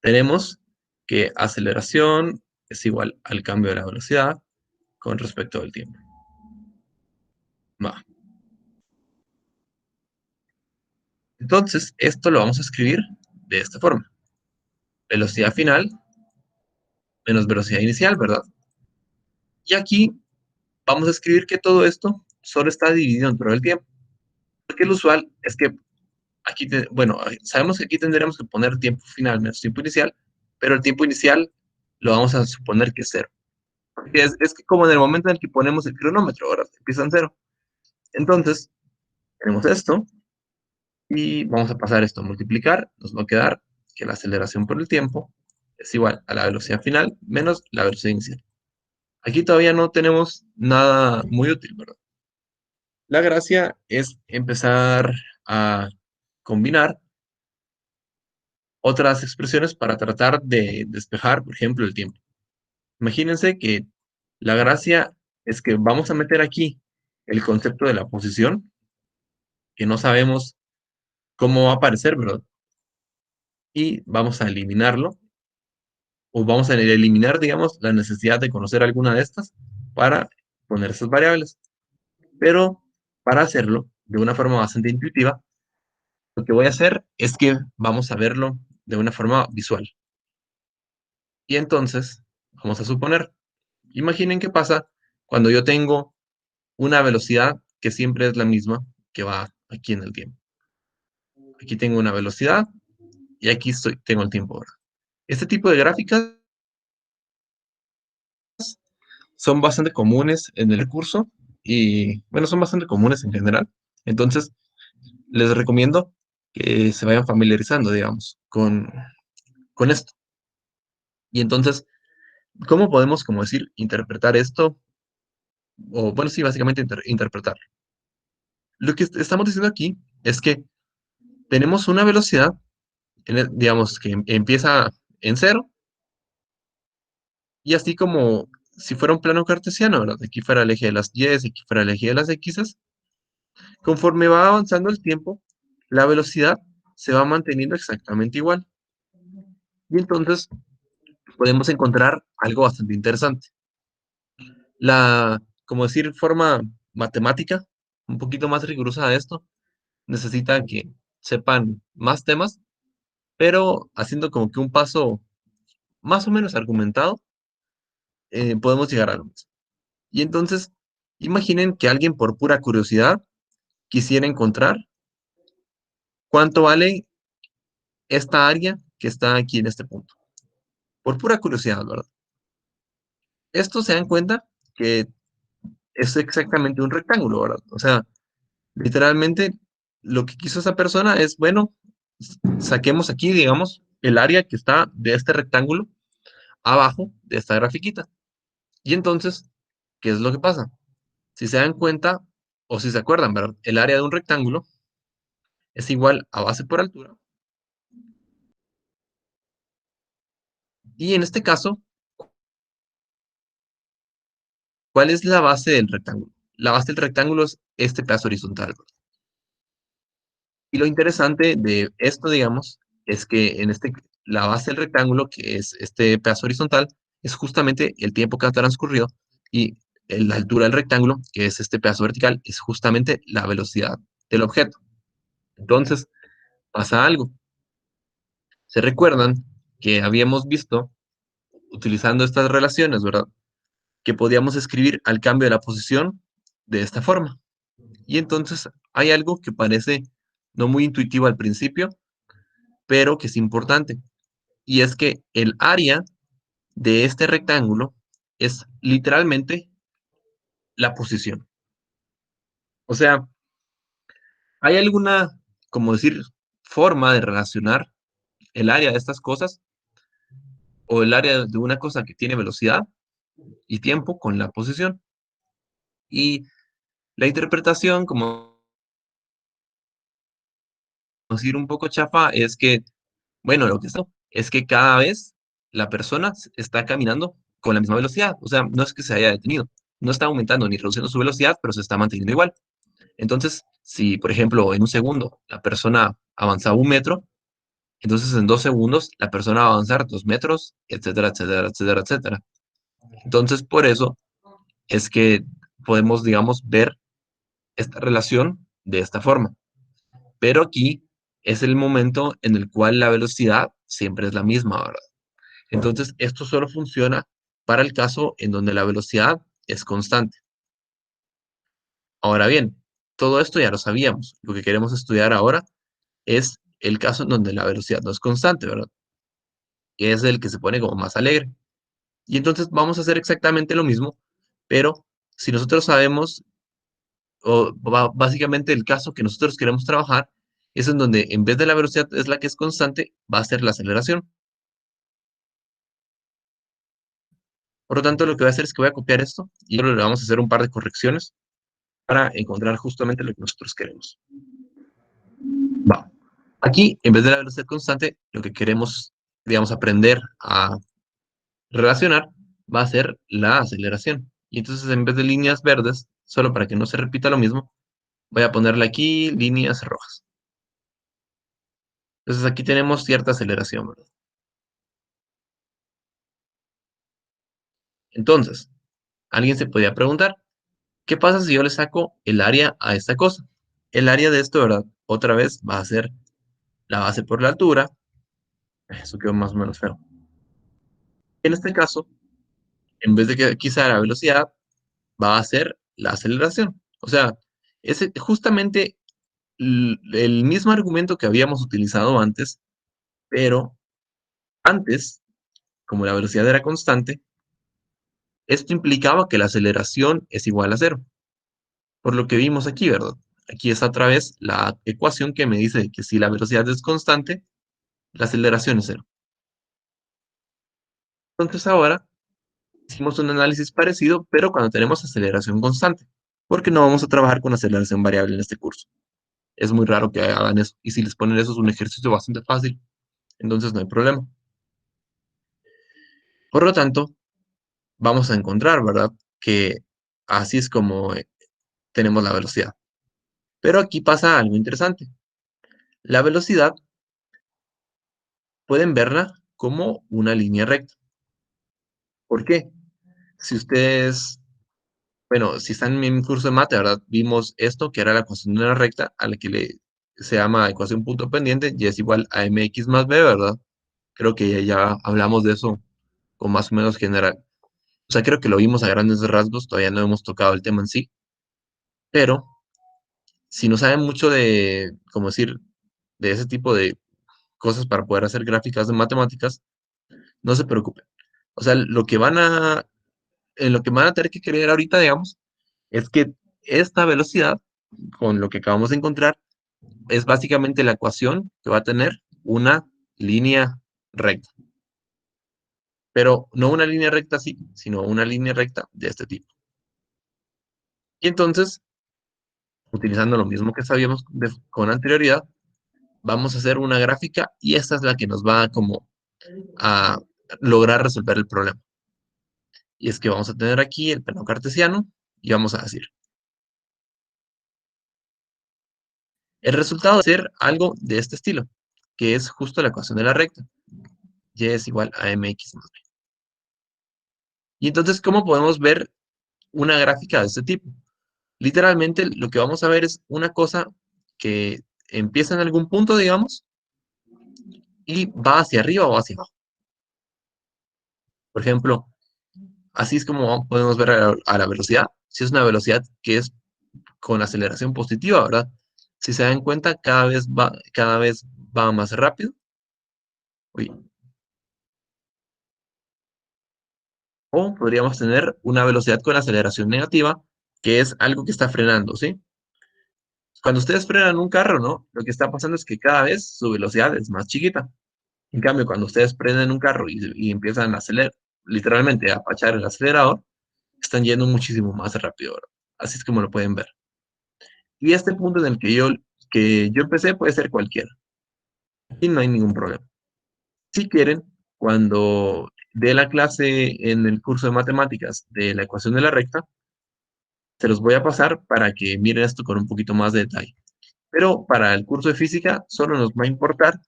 Tenemos que aceleración es igual al cambio de la velocidad con respecto al tiempo. Va. Entonces, esto lo vamos a escribir de esta forma. Velocidad final menos velocidad inicial, ¿verdad? Y aquí vamos a escribir que todo esto solo está dividido dentro del tiempo. Porque lo usual es que aquí, bueno, sabemos que aquí tendremos que poner tiempo final menos tiempo inicial, pero el tiempo inicial lo vamos a suponer que es cero. Porque es que como en el momento en el que ponemos el cronómetro, ahora empieza en cero. Entonces, tenemos esto y vamos a pasar esto a multiplicar. Nos va a quedar que la aceleración por el tiempo es igual a la velocidad final menos la velocidad inicial. Aquí todavía no tenemos nada muy útil, ¿verdad? La gracia es empezar a combinar otras expresiones para tratar de despejar, por ejemplo, el tiempo. Imagínense que la gracia es que vamos a meter aquí el concepto de la posición, que no sabemos cómo va a aparecer, ¿verdad? Y vamos a eliminarlo, o vamos a eliminar, digamos, la necesidad de conocer alguna de estas para poner esas variables. Pero para hacerlo de una forma bastante intuitiva, lo que voy a hacer es que vamos a verlo de una forma visual. Y entonces, vamos a suponer, imaginen qué pasa cuando yo tengo una velocidad que siempre es la misma que va aquí en el tiempo. Aquí tengo una velocidad y aquí tengo el tiempo ahora. Este tipo de gráficas son bastante comunes en el curso y, bueno, son bastante comunes en general. Entonces, les recomiendo que se vayan familiarizando, digamos, con esto. Y entonces, ¿cómo podemos, como decir, interpretar esto? O, bueno, sí, básicamente interpretar. Lo que estamos diciendo aquí es que tenemos una velocidad, digamos, que empieza en cero Y así como si fuera un plano cartesiano, ¿verdad? Aquí fuera el eje de las y, aquí fuera el eje de las x, conforme va avanzando el tiempo, la velocidad se va manteniendo exactamente igual. Y entonces podemos encontrar algo bastante interesante. Como decir, forma matemática, un poquito más rigurosa de esto, necesita que sepan más temas, pero haciendo como que un paso más o menos argumentado, podemos llegar a lo mismo. Y entonces, imaginen que alguien por pura curiosidad quisiera encontrar cuánto vale esta área que está aquí en este punto. Por pura curiosidad, ¿verdad? Esto se dan cuenta que es exactamente un rectángulo, ¿verdad? O sea, literalmente lo que quiso esa persona es, bueno, saquemos aquí, digamos, el área que está de este rectángulo abajo de esta grafiquita. Y entonces, ¿qué es lo que pasa? Si se dan cuenta, o si se acuerdan, ¿verdad? El área de un rectángulo es igual a base por altura. Y en este caso, ¿cuál es la base del rectángulo? La base del rectángulo es este pedazo horizontal, ¿verdad? Y lo interesante de esto, digamos, es que la base del rectángulo, que es este pedazo horizontal, es justamente el tiempo que ha transcurrido y la altura del rectángulo, que es este pedazo vertical, es justamente la velocidad del objeto. Entonces, pasa algo. Se recuerdan que habíamos visto, utilizando estas relaciones, ¿verdad? Que podíamos escribir al cambio de la posición de esta forma. Y entonces hay algo que parece no muy intuitivo al principio, pero que es importante. Y es que el área de este rectángulo es literalmente la posición. O sea, ¿hay alguna, como decir, forma de relacionar el área de estas cosas o el área de una cosa que tiene velocidad y tiempo con la posición? Y la interpretación, como decir un poco chafa, es que, bueno, lo que es que cada vez la persona está caminando con la misma velocidad. O sea, no es que se haya detenido, no está aumentando ni reduciendo su velocidad, pero se está manteniendo igual. Entonces, si, por ejemplo, en un segundo la persona avanzaba 1 metro, entonces en 2 segundos la persona va a avanzar 2 metros, etcétera, etcétera, etcétera, etcétera. Entonces, por eso es que podemos, digamos, ver esta relación de esta forma. Pero aquí es el momento en el cual la velocidad siempre es la misma, ¿verdad? Entonces, esto solo funciona para el caso en donde la velocidad es constante. Ahora bien, todo esto ya lo sabíamos. Lo que queremos estudiar ahora es el caso en donde la velocidad no es constante, ¿verdad? Que es el que se pone como más alegre. Y entonces vamos a hacer exactamente lo mismo, pero si nosotros sabemos, básicamente el caso que nosotros queremos trabajar es en donde en vez de la velocidad es la que es constante, va a ser la aceleración. Por lo tanto, lo que voy a hacer es que voy a copiar esto y luego le vamos a hacer un par de correcciones para encontrar justamente lo que nosotros queremos. Va. Aquí, en vez de la velocidad constante, lo que queremos, digamos, aprender a relacionar va a ser la aceleración. Y entonces, en vez de líneas verdes, solo para que no se repita lo mismo, voy a ponerle aquí líneas rojas. Entonces, aquí tenemos cierta aceleración, ¿verdad? Entonces, alguien se podía preguntar, ¿qué pasa si yo le saco el área a esta cosa? El área de esto, ¿verdad? Otra vez va a ser la base por la altura. Eso quedó más o menos feo. En este caso, en vez de que quizá la velocidad, va a ser la aceleración. O sea, es justamente el mismo argumento que habíamos utilizado antes, pero antes, como la velocidad era constante, esto implicaba que la aceleración es igual a cero, por lo que vimos aquí, ¿verdad? Aquí está otra vez la ecuación que me dice que si la velocidad es constante, la aceleración es cero. Entonces ahora hicimos un análisis parecido, pero cuando tenemos aceleración constante, porque no vamos a trabajar con aceleración variable en este curso. Es muy raro que hagan eso, y si les ponen eso es un ejercicio bastante fácil, entonces no hay problema. Por lo tanto, vamos a encontrar, ¿verdad? Que así es como tenemos la velocidad. Pero aquí pasa algo interesante. La velocidad pueden verla como una línea recta. ¿Por qué? Si ustedes, bueno, si están en mi curso de mate, ¿verdad? Vimos esto, que era la ecuación de una recta, a la que se llama ecuación punto pendiente, y es igual a mx más b, ¿verdad? Creo que ya hablamos de eso con más o menos general. O sea, creo que lo vimos a grandes rasgos, todavía no hemos tocado el tema en sí, pero si no saben mucho de, como decir, de ese tipo de cosas para poder hacer gráficas de matemáticas, no se preocupen. O sea, en lo que van a tener que creer ahorita, digamos, es que esta velocidad, con lo que acabamos de encontrar, es básicamente la ecuación que va a tener una línea recta. Pero no una línea recta así, sino una línea recta de este tipo. Y entonces, utilizando lo mismo que sabíamos con anterioridad, vamos a hacer una gráfica y esta es la que nos va como a lograr resolver el problema. Y es que vamos a tener aquí el plano cartesiano y vamos a decir, el resultado va a ser algo de este estilo, que es justo la ecuación de la recta. Y es igual a mx más b. Y entonces, ¿cómo podemos ver una gráfica de este tipo? Literalmente, lo que vamos a ver es una cosa que empieza en algún punto, digamos, y va hacia arriba o hacia abajo. Por ejemplo, así es como podemos ver a la velocidad. Si es una velocidad que es con aceleración positiva, ¿verdad? Si se dan cuenta, cada vez va más rápido. Uy. O podríamos tener una velocidad con aceleración negativa, que es algo que está frenando, ¿sí? Cuando ustedes frenan un carro, ¿no? Lo que está pasando es que cada vez su velocidad es más chiquita. En cambio, cuando ustedes prenden un carro y empiezan a acelerar, literalmente a apachar el acelerador, están yendo muchísimo más rápido, ¿verdad? Así es como lo pueden ver. Y este punto en el que yo empecé puede ser cualquiera. Y no hay ningún problema. Si quieren, cuando dé la clase en el curso de matemáticas de la ecuación de la recta, se los voy a pasar para que miren esto con un poquito más de detalle. Pero para el curso de física solo nos va a importar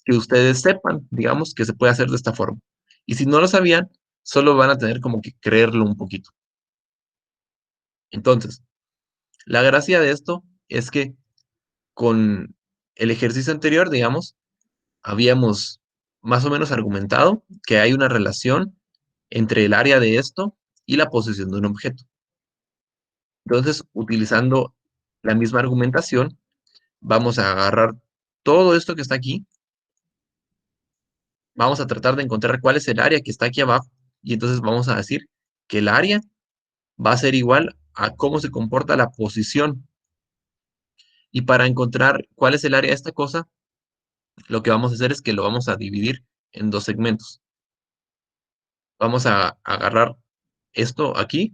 que ustedes sepan, digamos, que se puede hacer de esta forma. Y si no lo sabían, solo van a tener como que creerlo un poquito. Entonces, la gracia de esto es que con el ejercicio anterior, digamos, habíamos más o menos argumentado que hay una relación entre el área de esto y la posición de un objeto. Entonces, utilizando la misma argumentación, vamos a agarrar todo esto que está aquí, vamos a tratar de encontrar cuál es el área que está aquí abajo, y entonces vamos a decir que el área va a ser igual a cómo se comporta la posición. Y para encontrar cuál es el área de esta cosa, lo que vamos a hacer es que lo vamos a dividir en dos segmentos. Vamos a agarrar esto aquí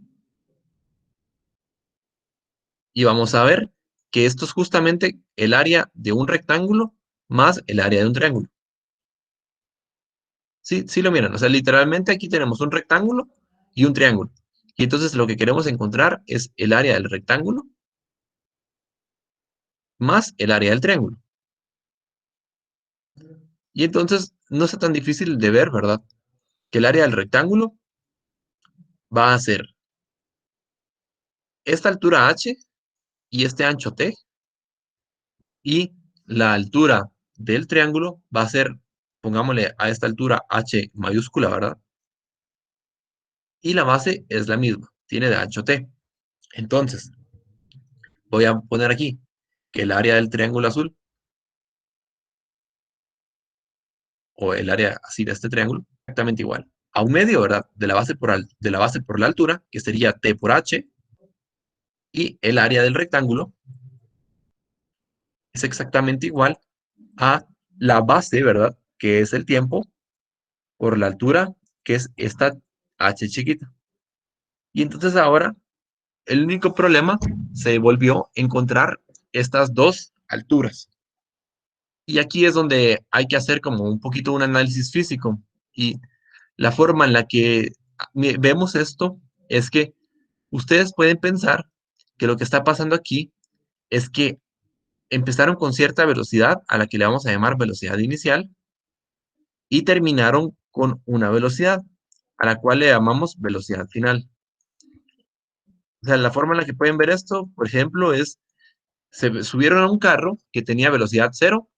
y vamos a ver que esto es justamente el área de un rectángulo más el área de un triángulo. Sí, sí lo miran. O sea, literalmente aquí tenemos un rectángulo y un triángulo. Y entonces lo que queremos encontrar es el área del rectángulo más el área del triángulo. Y entonces no está tan difícil de ver, ¿verdad? Que el área del rectángulo va a ser esta altura h y este ancho t, y la altura del triángulo va a ser, pongámosle a esta altura h mayúscula, ¿verdad? Y la base es la misma, tiene de ancho t. Entonces, voy a poner aquí que el área del triángulo azul, o el área así de este triángulo, exactamente igual. A un medio, ¿verdad? De la base por la altura, que sería t por h, y el área del rectángulo es exactamente igual a la base, ¿verdad? Que es el tiempo por la altura, que es esta h chiquita. Y entonces ahora el único problema se volvió encontrar estas dos alturas. Y aquí es donde hay que hacer como un poquito un análisis físico. Y la forma en la que vemos esto es que ustedes pueden pensar que lo que está pasando aquí es que empezaron con cierta velocidad a la que le vamos a llamar velocidad inicial y terminaron con una velocidad a la cual le llamamos velocidad final. O sea, la forma en la que pueden ver esto, por ejemplo, es se subieron a un carro que tenía velocidad cero,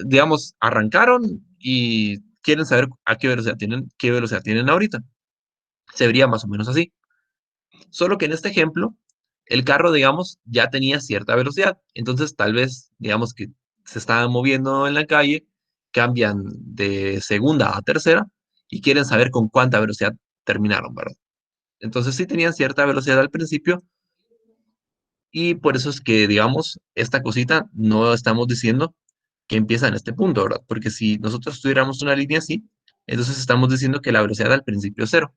digamos, arrancaron y quieren saber a qué velocidad tienen ahorita. Se vería más o menos así. Solo que en este ejemplo, el carro, digamos, ya tenía cierta velocidad. Entonces, tal vez, digamos que se estaban moviendo en la calle, cambian de segunda a tercera y quieren saber con cuánta velocidad terminaron, ¿verdad? Entonces, sí tenían cierta velocidad al principio y por eso es que, digamos, esta cosita no estamos diciendo que empieza en este punto, ¿verdad? Porque si nosotros tuviéramos una línea así, entonces estamos diciendo que la velocidad al principio es cero.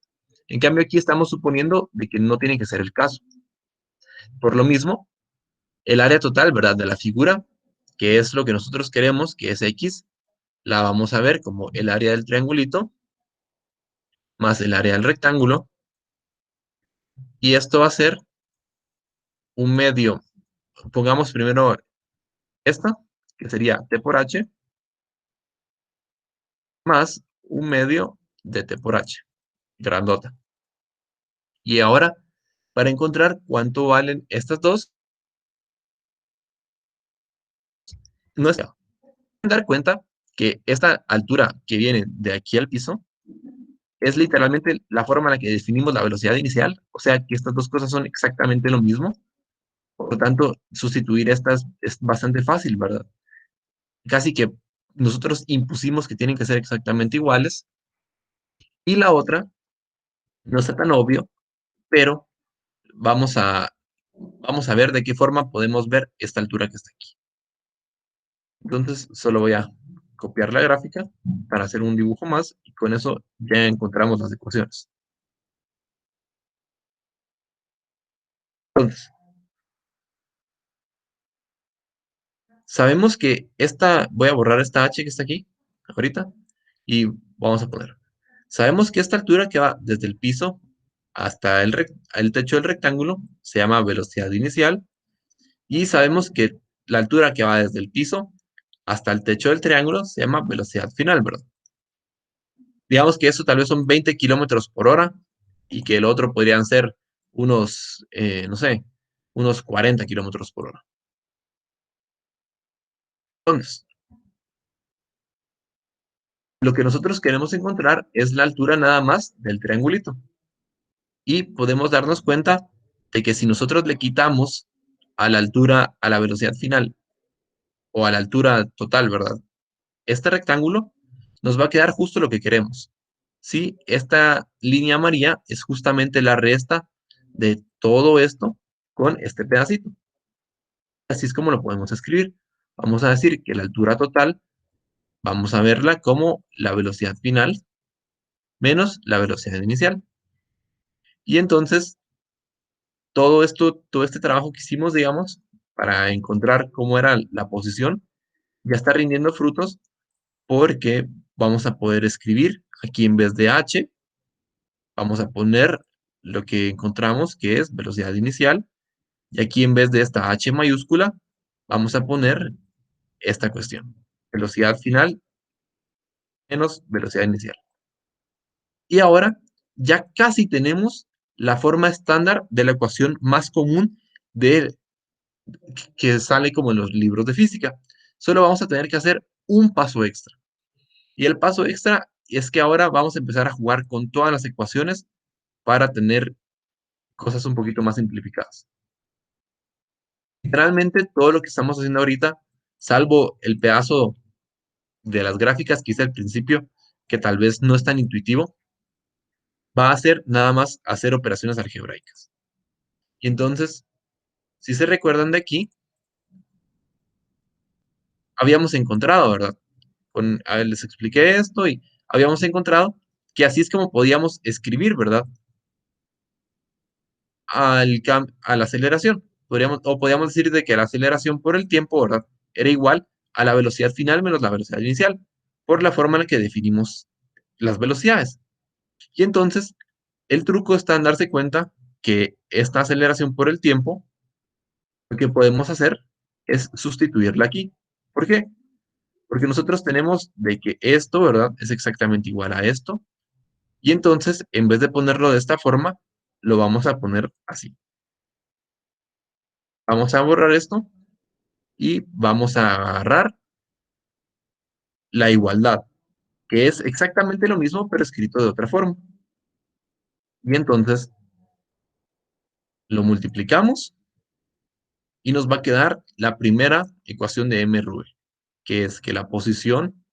En cambio, aquí estamos suponiendo de que no tiene que ser el caso. Por lo mismo, el área total, ¿verdad? De la figura, que es lo que nosotros queremos, que es X, la vamos a ver como el área del triangulito más el área del rectángulo. Y esto va a ser un medio. Pongamos primero esta, que sería T por H, más un medio de T por H, grandota. Y ahora, para encontrar cuánto valen estas dos, no es dar cuenta que esta altura que viene de aquí al piso es literalmente la forma en la que definimos la velocidad inicial, o sea que estas dos cosas son exactamente lo mismo, por lo tanto, sustituir estas es bastante fácil, ¿verdad? Casi que nosotros impusimos que tienen que ser exactamente iguales, y la otra no está tan obvio, pero vamos a, vamos a ver de qué forma podemos ver esta altura que está aquí. Entonces, solo voy a copiar la gráfica para hacer un dibujo más, y con eso ya encontramos las ecuaciones. Entonces, sabemos que voy a borrar esta H que está aquí, ahorita, y vamos a poner. Sabemos que esta altura que va desde el piso hasta el techo del rectángulo se llama velocidad inicial, y sabemos que la altura que va desde el piso hasta el techo del triángulo se llama velocidad final, ¿verdad? Digamos que eso tal vez son 20 kilómetros por hora y que el otro podrían ser unos, no sé, unos 40 kilómetros por hora. Entonces, lo que nosotros queremos encontrar es la altura nada más del triangulito. Y podemos darnos cuenta de que si nosotros le quitamos a la altura, a la velocidad final o a la altura total, ¿verdad? Este rectángulo nos va a quedar justo lo que queremos. Sí, esta línea amarilla es justamente la resta de todo esto con este pedacito. Así es como lo podemos escribir. Vamos a decir que la altura total, vamos a verla como la velocidad final menos la velocidad inicial. Y entonces, todo esto, todo este trabajo que hicimos, digamos, para encontrar cómo era la posición, ya está rindiendo frutos porque vamos a poder escribir aquí en vez de h, vamos a poner lo que encontramos que es velocidad inicial, y aquí en vez de esta h mayúscula, vamos a poner esta cuestión, velocidad final menos velocidad inicial. Y ahora ya casi tenemos la forma estándar de la ecuación más común de, que sale como en los libros de física. Solo vamos a tener que hacer un paso extra. Y el paso extra es que ahora vamos a empezar a jugar con todas las ecuaciones para tener cosas un poquito más simplificadas. Literalmente todo lo que estamos haciendo ahorita, salvo el pedazo de las gráficas que hice al principio, que tal vez no es tan intuitivo, va a ser nada más hacer operaciones algebraicas. Y entonces, si se recuerdan de aquí, habíamos encontrado, ¿verdad? A ver, les expliqué esto y habíamos encontrado que así es como podíamos escribir, ¿verdad? A la aceleración. Podríamos decir de que la aceleración por el tiempo, ¿verdad? Era igual a la velocidad final menos la velocidad inicial, por la forma en la que definimos las velocidades. Y entonces, el truco está en darse cuenta que esta aceleración por el tiempo, lo que podemos hacer es sustituirla aquí. ¿Por qué? Porque nosotros tenemos de que esto, ¿verdad? Es exactamente igual a esto. Y entonces, en vez de ponerlo de esta forma, lo vamos a poner así. Vamos a borrar esto y vamos a agarrar la igualdad, que es exactamente lo mismo, pero escrito de otra forma. Y entonces lo multiplicamos y nos va a quedar la primera ecuación de M-Rube, que es que la posición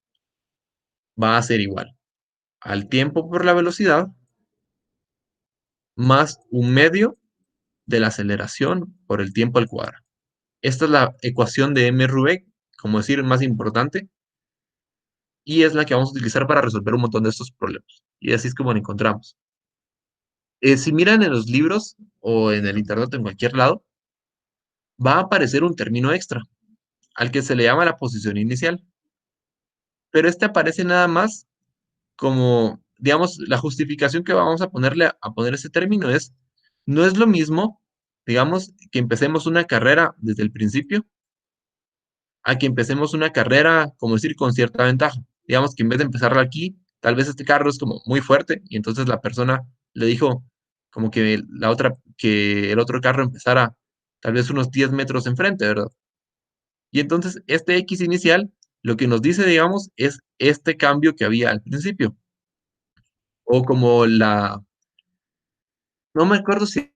va a ser igual al tiempo por la velocidad más un medio de la aceleración por el tiempo al cuadrado. Esta es la ecuación de M-Rube, como decir, más importante, y es la que vamos a utilizar para resolver un montón de estos problemas. Y así es como la encontramos. Si miran en los libros o en el internet o en cualquier lado, va a aparecer un término extra, al que se le llama la posición inicial. Pero este aparece nada más como, digamos, la justificación que vamos a ponerle a poner ese término es, no es lo mismo, digamos, que empecemos una carrera desde el principio, a que empecemos una carrera, como decir, con cierta ventaja. Digamos que en vez de empezarla aquí, tal vez este carro es como muy fuerte y entonces la persona le dijo como que que el otro carro empezara tal vez unos 10 metros enfrente, ¿verdad? Y entonces este X inicial lo que nos dice, digamos, es este cambio que había al principio. O como no me acuerdo si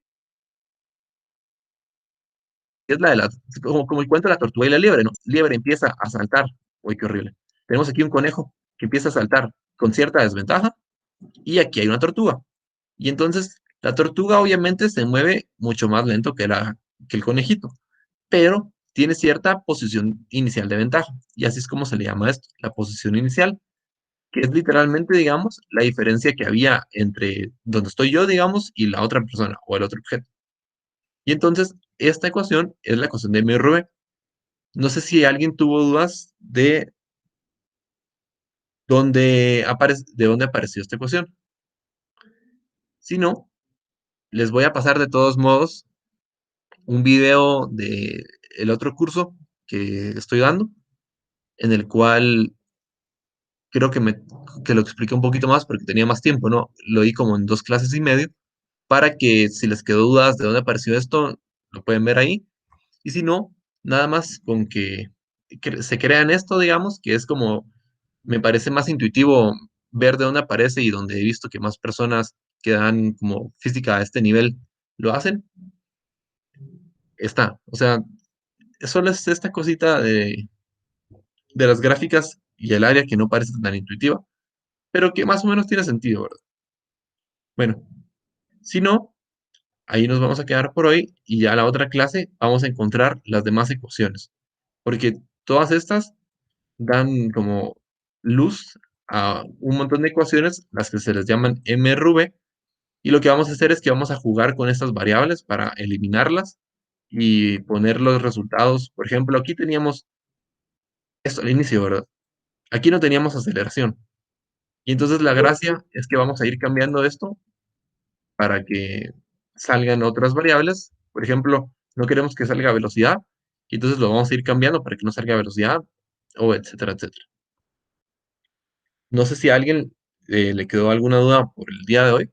es la de como el cuento de la tortuga y la liebre, ¿no? Liebre empieza a saltar. Uy, qué horrible. Tenemos aquí un conejo que empieza a saltar con cierta desventaja y aquí hay una tortuga. Y entonces la tortuga obviamente se mueve mucho más lento que el conejito, pero tiene cierta posición inicial de ventaja. Y así es como se le llama esto, la posición inicial, que es literalmente, digamos, la diferencia que había entre donde estoy yo, digamos, y la otra persona o el otro objeto. Y entonces, esta ecuación es la ecuación de Meyer-Rubé. No sé si alguien tuvo dudas de de dónde apareció esta ecuación. Si no, les voy a pasar de todos modos un video de el otro curso que estoy dando, en el cual creo que lo expliqué un poquito más porque tenía más tiempo, ¿no? Lo di como en 2 clases y medio, para que si les quedó dudas de dónde apareció esto, lo pueden ver ahí. Y si no, nada más con que se crean esto, digamos, que es como, me parece más intuitivo ver de dónde aparece y donde he visto que más personas que dan como física a este nivel lo hacen, está. O sea, solo es esta cosita de las gráficas y el área que no parece tan intuitiva, pero que más o menos tiene sentido, ¿verdad? Bueno, si no, ahí nos vamos a quedar por hoy y ya la otra clase vamos a encontrar las demás ecuaciones, porque todas estas dan como luz a un montón de ecuaciones, las que se les llaman MRV, y lo que vamos a hacer es que vamos a jugar con estas variables para eliminarlas y poner los resultados. Por ejemplo, aquí teníamos esto al inicio, ¿verdad? Aquí no teníamos aceleración. Y entonces la gracia es que vamos a ir cambiando esto para que salgan otras variables. Por ejemplo, no queremos que salga velocidad, y entonces lo vamos a ir cambiando para que no salga velocidad, o etcétera, etcétera. No sé si a alguien le quedó alguna duda por el día de hoy.